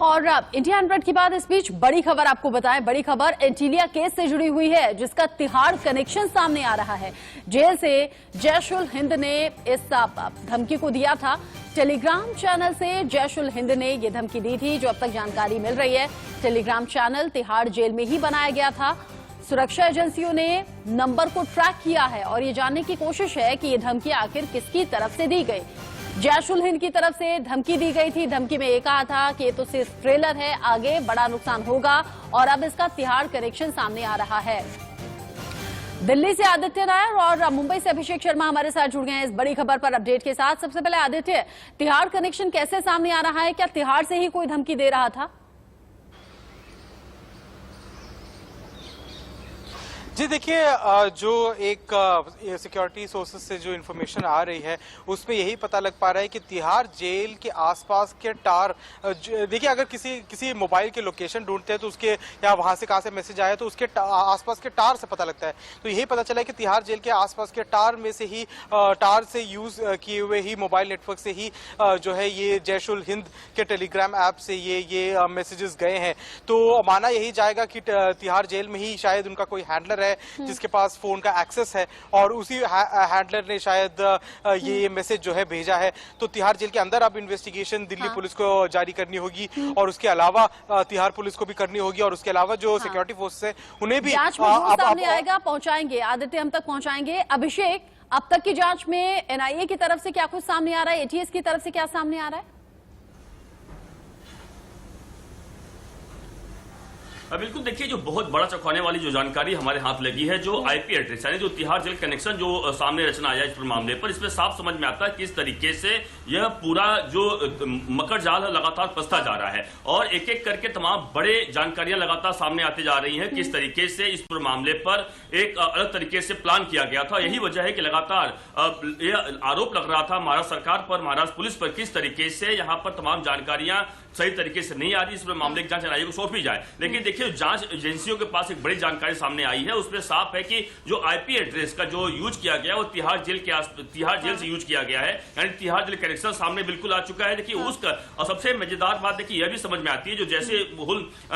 और India unread की बात इस बीच बड़ी खबर आपको बताएं। बड़ी खबर एंटीलिया केस से जुड़ी हुई है, जिसका तिहाड़ कनेक्शन सामने आ रहा है। जेल से जैश उल हिंद ने इस धमकी को दिया था। टेलीग्राम चैनल से जैश उल हिंद ने यह धमकी दी थी। जो अब तक जानकारी मिल रही है, टेलीग्राम चैनल तिहाड़ जेल में ही बनाया गया था। सुरक्षा एजेंसियों ने नंबर को ट्रैक किया है और ये जानने की कोशिश है कि ये धमकी आखिर किसकी तरफ से दी गई। जैश उल हिंद की तरफ से धमकी दी गई थी। धमकी में ये कहा था कि ये तो सिर्फ ट्रेलर है, आगे बड़ा नुकसान होगा, और अब इसका तिहाड़ कनेक्शन सामने आ रहा है। दिल्ली से आदित्य नायर और मुंबई से अभिषेक शर्मा हमारे साथ जुड़ गए हैं इस बड़ी खबर पर अपडेट के साथ। सबसे पहले आदित्य, तिहाड़ कनेक्शन कैसे सामने आ रहा है? क्या तिहाड़ से ही कोई धमकी दे रहा था? जी देखिए, जो एक सिक्योरिटी सोर्सेज से जो इन्फॉर्मेशन आ रही है उसमें यही पता लग पा रहा है कि तिहाड़ जेल के आसपास के टार, देखिए अगर किसी मोबाइल के लोकेशन ढूंढते हैं तो उसके या वहां से कहां से मैसेज आया तो उसके आसपास के टार से पता लगता है। तो यही पता चला है कि तिहाड़ जेल के आसपास के टार में से ही टार से यूज किए हुए ही मोबाइल नेटवर्क से ही जो है ये जैश उल हिंद के टेलीग्राम ऐप से ये मैसेजेस गए हैं। तो माना यही जाएगा कि तिहाड़ जेल में ही शायद उनका कोई हैंडलर है जिसके पास फोन का एक्सेस है और उसी हैंडलर ने शायद ये मैसेज जो है भेजा है। तो तिहाड़ जेल के अंदर अब इन्वेस्टिगेशन दिल्ली पुलिस को जारी करनी होगी और उसके अलावा तिहाड़ पुलिस को भी करनी होगी, और उसके अलावा जो सिक्योरिटी फोर्स है उन्हें भी सामने आएगा, पहुंचाएंगे। आदित्य हम तक पहुंचाएंगे। अभिषेक, अब तक की जांच में एनआईए की तरफ से क्या कुछ सामने आ रहा है? एटीएस की तरफ से क्या सामने आ रहा है? बिल्कुल, देखिए जो बहुत बड़ा चौंकाने वाली जो जानकारी हमारे हाथ लगी है, जो आईपी एड्रेस यानी जो तिहाड़ जेल कनेक्शन जो सामने रचना आया इस मामले पर, इसमें साफ समझ में आता है किस तरीके से यह पूरा जो मकर जाल है लगातार फंसता जा रहा है और एक एक करके तमाम बड़े जानकारियां लगातार सामने आती जा रही हैं किस तरीके से इस पूरे मामले पर एक अलग तरीके से प्लान किया गया था। यही वजह है कि लगातार यह आरोप लग रहा था महाराष्ट्र सरकार पर, महाराष्ट्र पुलिस पर, किस तरीके से यहाँ पर तमाम जानकारियां सही तरीके से नहीं आ रही, इस पूरे मामले की जांच एनआईए को सौंपी जाए। लेकिन देखिए जांच एजेंसियों के पास एक बड़ी जानकारी सामने आई है, उसमें साफ है कि जो आईपी एड्रेस का जो यूज किया गया वो तिहाड़ जेल से यूज किया गया है, यानी तिहाड़ जेल कनेक्शन सामने बिल्कुल आ चुका है। देखिए उसका और सबसे मजेदार बात देखिए यह भी समझ में आती है, जो जैसे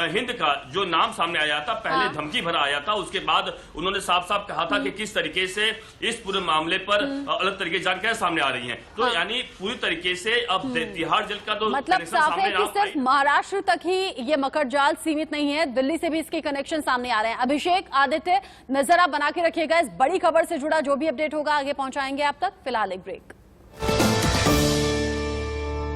हिंद का जो नाम सामने आया था, पहले धमकी भरा आया था, उसके बाद उन्होंने साफ साफ कहा था कि किस तरीके से इस पूरे मामले पर अलग तरीके की जानकारी सामने आ रही है। तो यानी पूरी तरीके से अब तिहाड़ जेल का तो मतलब साफ है कि सिर्फ महाराष्ट्र तक ही ये मकर जाल सीमित नहीं है, दिल्ली से भी इसके कनेक्शन सामने आ रहे हैं। अभिषेक, आदित्य, नजर आप बना के रखिएगा। इस बड़ी खबर से जुड़ा जो भी अपडेट होगा आगे पहुंचाएंगे आप तक। फिलहाल एक ब्रेक।